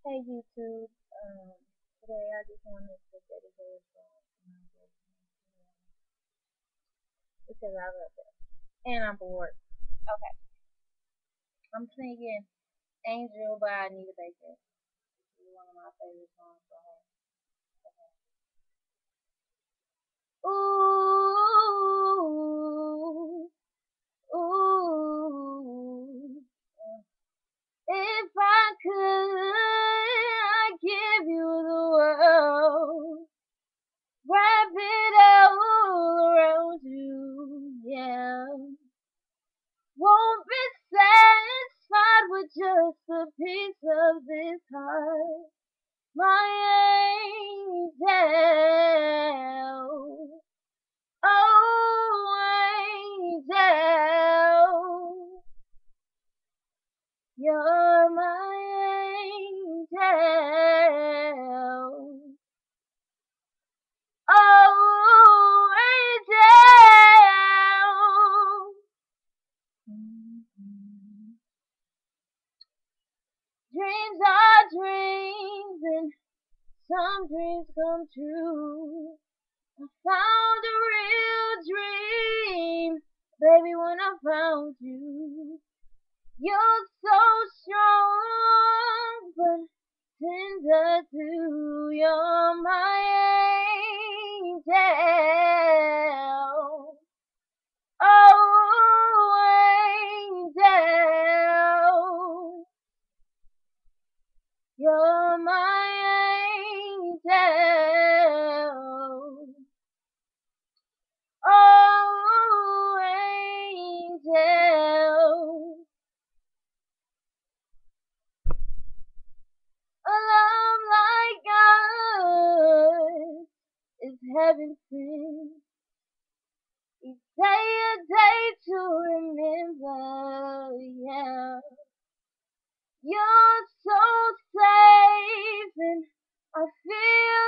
Hey YouTube, today I just wanted to dedicate a song to my boyfriend because I love it and I'm bored. Okay, I'm singing "Angel" by Anita Baker. This is one of my favorite songs by her. Ooh, ooh. If I could, I'd give you the world, wrap it all around you, yeah. Won't be satisfied with just a piece of this heart, my angel. Oh, angel, you're my angel. Oh, angel. Dreams are dreams, and some dreams come true. I found a real dream, baby, when I found you. You're so strong, but tender too. You're my angel. Oh, angel. You're my angel. Oh, angel. A love like ours is heaven sent. Each day a day to remember, yeah. You're so safe and I feel